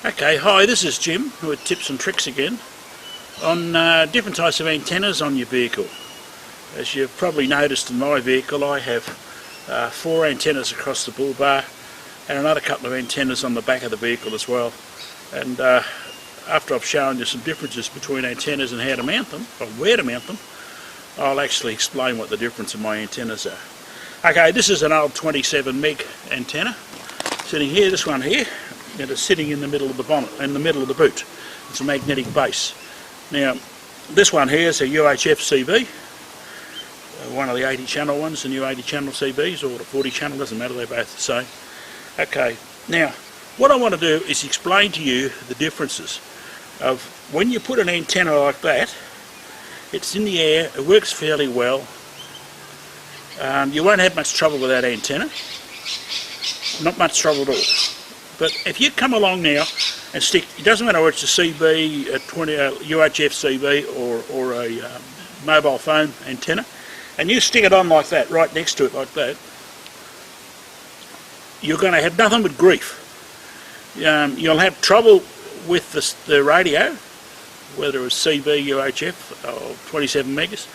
Okay, hi, this is Jim with tips and tricks again on different types of antennas on your vehicle. As you've probably noticed in my vehicle, I have 4 antennas across the bull bar and another couple of antennas on the back of the vehicle as well. And after I've shown you some differences between antennas and how to mount them, or where to mount them, I'll actually explain what the difference in my antennas are. Okay, this is an old 27 meg antenna sitting here, this one here. It is sitting in the middle of the bonnet, in the middle of the boot. It's a magnetic base. Now, this one here is a UHF CB, one of the 80 channel ones, the new 80 channel CBs, or the 40 channel, doesn't matter, they're both the same. Okay, now, what I want to do is explain to you the differences of when you put an antenna like that. It's in the air, it works fairly well. You won't have much trouble with that antenna, not much trouble at all. But if you come along now and stick, it doesn't matter whether it's a CB, a UHF CB or a mobile phone antenna, and you stick it on like that, right next to it like that, you're going to have nothing but grief. You'll have trouble with the radio, whether it's CB, UHF or 27 megas.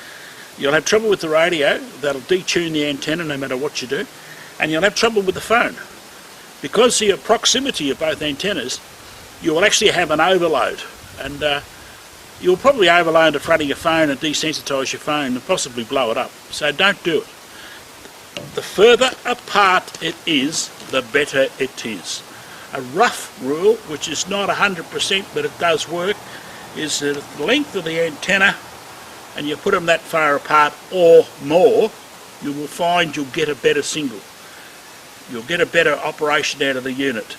You'll have trouble with the radio, that'll detune the antenna no matter what you do, and you'll have trouble with the phone. Because of the proximity of both antennas, you will actually have an overload, and you'll probably overload the front of your phone and desensitise your phone and possibly blow it up. So don't do it. The further apart it is, the better it is. A rough rule, which is not 100% but it does work, is that the length of the antenna, and you put them that far apart or more, you will find you'll get a better signal. You'll get a better operation out of the unit.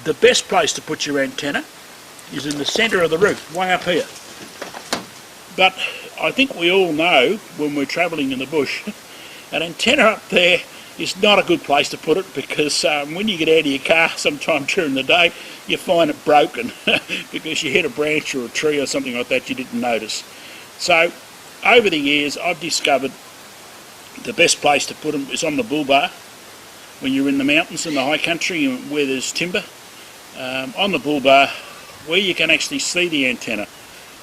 The best place to put your antenna is in the centre of the roof, way up here. But I think we all know when we're travelling in the bush, an antenna up there is not a good place to put it, because when you get out of your car sometime during the day, you find it broken because you hit a branch or a tree or something like that you didn't notice. So over the years I've discovered the best place to put them is on the bull bar. When you're in the mountains in the high country where there's timber, on the bull bar where you can actually see the antenna.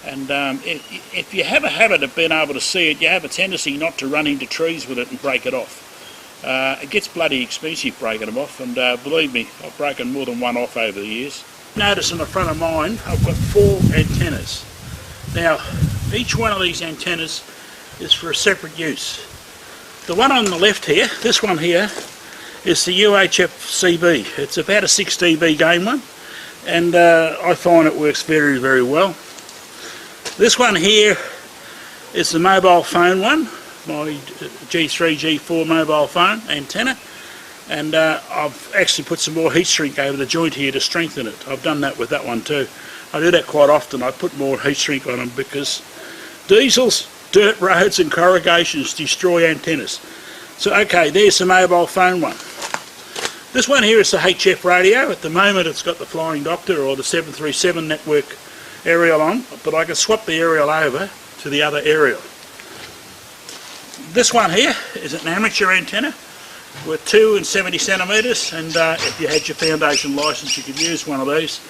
And if you have a habit of being able to see it, you have a tendency not to run into trees with it and break it off. It gets bloody expensive breaking them off, and believe me, I've broken more than one off over the years. Notice in the front of mine I've got 4 antennas. Now each one of these antennas is for a separate use. The one on the left here, this one here, is the UHF CB. It's about a 6 dB gain one, and I find it works very, very well. This one here is the mobile phone one, my G3, G4 mobile phone antenna, and I've actually put some more heat shrink over the joint here to strengthen it. I've done that with that one too. I do that quite often. I put more heat shrink on them because diesels, dirt roads and corrugations destroy antennas. So okay, there's the mobile phone one. This one here is the HF radio. At the moment it's got the Flying Doctor or the 737 network aerial on, but I can swap the aerial over to the other aerial. This one here is an amateur antenna with 2 and 70 centimetres, and if you had your foundation licence you could use one of these.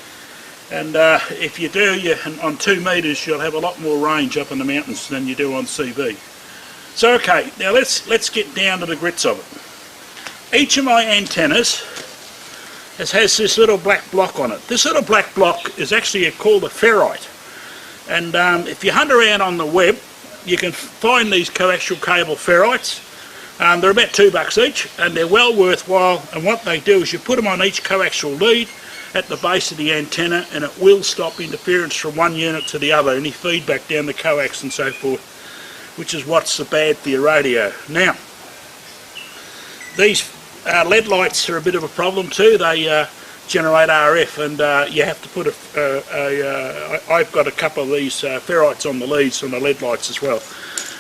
And if you do, on 2 metres you'll have a lot more range up in the mountains than you do on CB. So okay, now let's get down to the grits of it. Each of my antennas has this little black block on it. This little black block is actually called a ferrite. And if you hunt around on the web, you can find these coaxial cable ferrites. They're about $2 each, and they're well worthwhile. And what they do is you put them on each coaxial lead at the base of the antenna, and it will stop interference from one unit to the other, any feedback down the coax and so forth, which is what's so bad for your radio. Now, these LED lights are a bit of a problem too. They generate RF, and you have to put I've got a couple of these ferrites on the leads on the LED lights as well.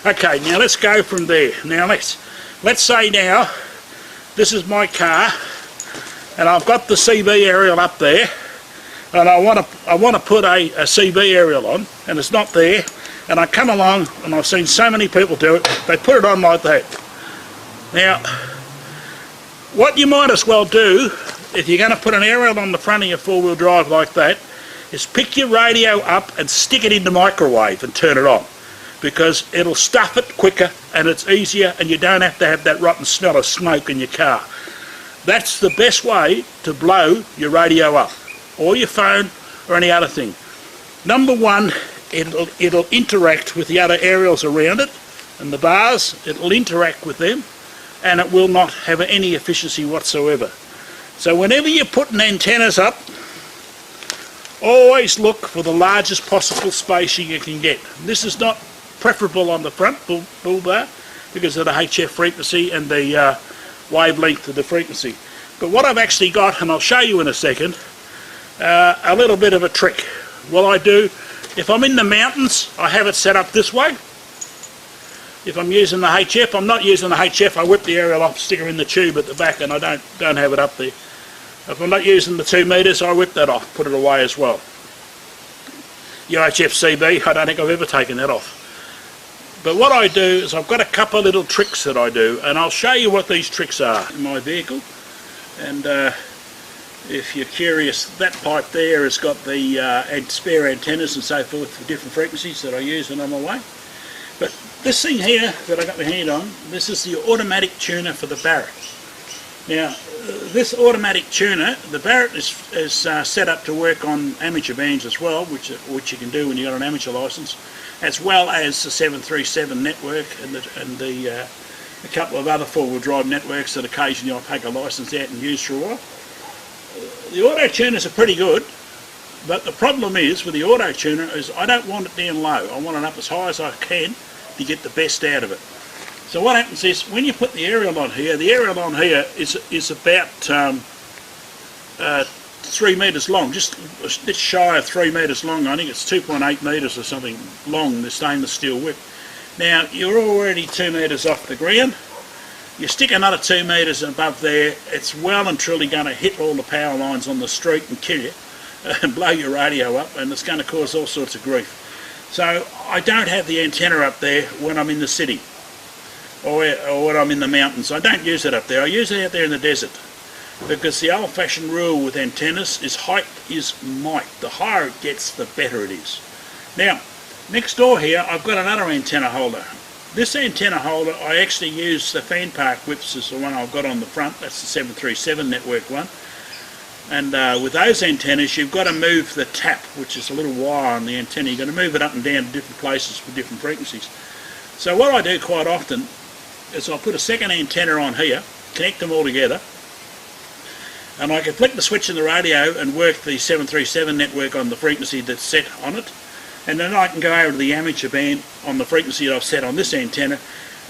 Okay, now let's go from there. Now let's say now this is my car, and I've got the CB aerial up there, and I want to put a CB aerial on, and it's not there. And I come along, and I've seen so many people do it. They put it on like that. Now, what you might as well do if you're going to put an aerial on the front of your four-wheel drive like that, is pick your radio up and stick it in the microwave and turn it on, because it'll stuff it quicker and it's easier, and you don't have to have that rotten smell of smoke in your car. That's the best way to blow your radio up, or your phone, or any other thing. Number one, it'll interact with the other aerials around it, and the bars, it'll interact with them, and it will not have any efficiency whatsoever. So whenever you're putting antennas up, always look for the largest possible space you can get. This is not preferable on the front bull bar because of the UHF frequency and the wavelength of the frequency. But what I've actually got, and I'll show you in a second, a little bit of a trick. What I do, if I'm in the mountains, I have it set up this way. If I'm using the UHF, I'm not using the UHF, I whip the aerial off, stick her in the tube at the back, and I don't have it up there. If I'm not using the 2 metres, I whip that off, put it away as well. UHF CB, I don't think I've ever taken that off. But what I do is I've got a couple of little tricks that I do, and I'll show you what these tricks are in my vehicle. And if you're curious, that pipe there has got the spare antennas and so forth for different frequencies that I use when I'm away. But this thing here that I got my hand on, this is the automatic tuner for the Barrett. Now, this automatic tuner, the Barrett is set up to work on amateur bands as well, which you can do when you've got an amateur licence, as well as the 737 network and a couple of other four-wheel drive networks that occasionally I'll take a licence out and use for a while. The auto tuners are pretty good, but the problem is with the auto tuner is I don't want it down low. I want it up as high as I can to get the best out of it. So what happens is when you put the aerial on here, the aerial on here is about 3 metres long, just a bit shy of 3 metres long. I think it's 2.8 metres or something long, the stainless steel whip. Now you're already 2 metres off the ground. You stick another 2 metres above there, it's well and truly going to hit all the power lines on the street and kill you and blow your radio up, and it's going to cause all sorts of grief. So I don't have the antenna up there when I'm in the city or when I'm in the mountains. I don't use it up there. I use it out there in the desert, because the old-fashioned rule with antennas is height is might. The higher it gets, the better it is. Now, next door here, I've got another antenna holder. This antenna holder, I actually use the fan park whips as the one I've got on the front. That's the 737 network one. And with those antennas, you've got to move the tap, which is a little wire on the antenna. You've got to move it up and down to different places for different frequencies. So what I do quite often is I'll put a second antenna on here, connect them all together, and I can flick the switch in the radio and work the 737 network on the frequency that's set on it, and then I can go over to the amateur band on the frequency that I've set on this antenna,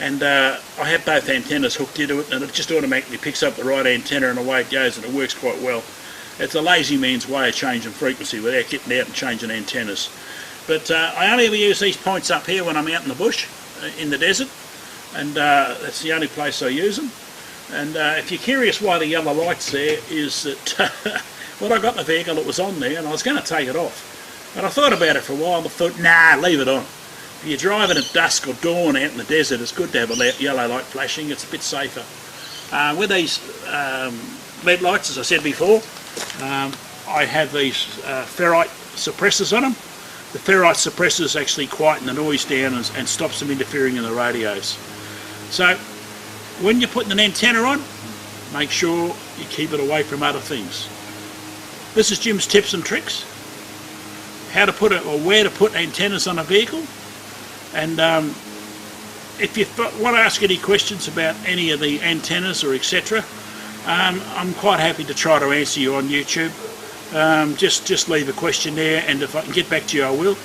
and I have both antennas hooked into it, and it just automatically picks up the right antenna and away it goes, and it works quite well. It's a lazy man's way of changing frequency without getting out and changing antennas. But I only ever use these points up here when I'm out in the bush, in the desert, and that's the only place I use them. And if you're curious why the yellow light's there, is that when I got the vehicle it was on there and I was going to take it off. But I thought about it for a while and I thought, nah, leave it on. If you're driving at dusk or dawn out in the desert, it's good to have a yellow light flashing, it's a bit safer. With these LED lights, as I said before, I have these ferrite suppressors on them. The ferrite suppressors actually quieten the noise down and stops them interfering in the radios. So when you're putting an antenna on, make sure you keep it away from other things. This is Jim's tips and tricks, how to put it or where to put antennas on a vehicle. And if you want to ask any questions about any of the antennas or etc., I'm quite happy to try to answer you on YouTube. Just leave a question there, and if I can get back to you, I will.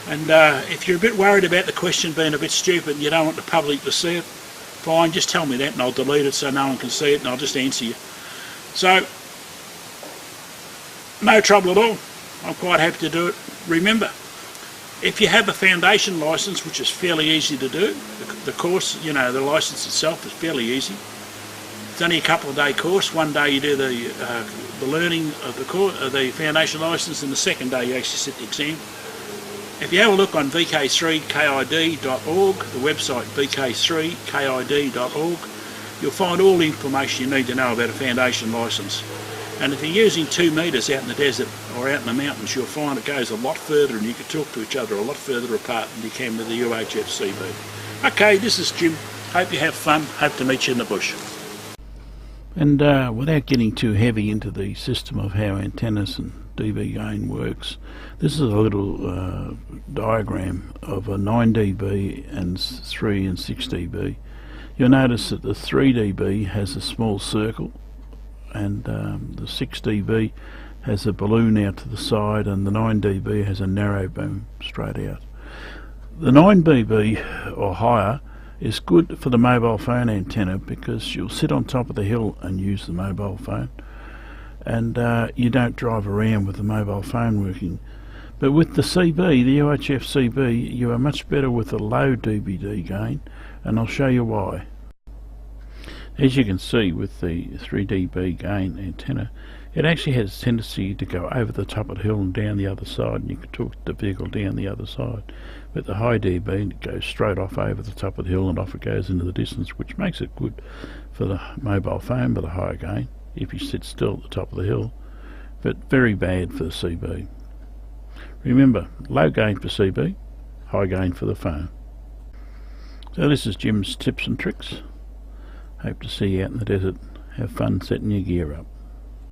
And if you're a bit worried about the question being a bit stupid and you don't want the public to see it, fine, just tell me that and I'll delete it so no one can see it and I'll just answer you. So, no trouble at all. I'm quite happy to do it. Remember, if you have a foundation licence, which is fairly easy to do, the course, you know, the licence itself is fairly easy. It's only a couple of day course. One day you do the learning of the foundation licence, and the second day you actually sit the exam. If you have a look on vk3kid.org, the website vk3kid.org, you'll find all the information you need to know about a foundation licence. And if you're using 2 metres out in the desert or out in the mountains, you'll find it goes a lot further and you can talk to each other a lot further apart than you can with the UHF CB. Okay, this is Jim. Hope you have fun. Hope to meet you in the bush. And without getting too heavy into the system of how antennas and dB gain works, this is a little diagram of a 9 dB and 3 and 6 dB. You'll notice that the 3 dB has a small circle, and the 6 dB has a balloon out to the side, and the 9 dB has a narrow beam straight out. The 9 dB or higher is good for the mobile phone antenna because you'll sit on top of the hill and use the mobile phone, and you don't drive around with the mobile phone working. But with the CB, the UHF CB, you are much better with a low dBd gain, and I'll show you why. As you can see with the 3 dB gain antenna, it actually has a tendency to go over the top of the hill and down the other side, and you can talk the vehicle down the other side. But the high dB, it goes straight off over the top of the hill and off it goes into the distance, which makes it good for the mobile phone with a higher gain if you sit still at the top of the hill, but very bad for the CB. Remember, low gain for CB, high gain for the phone. So this is Jim's tips and tricks. Hope to see you out in the desert. Have fun setting your gear up.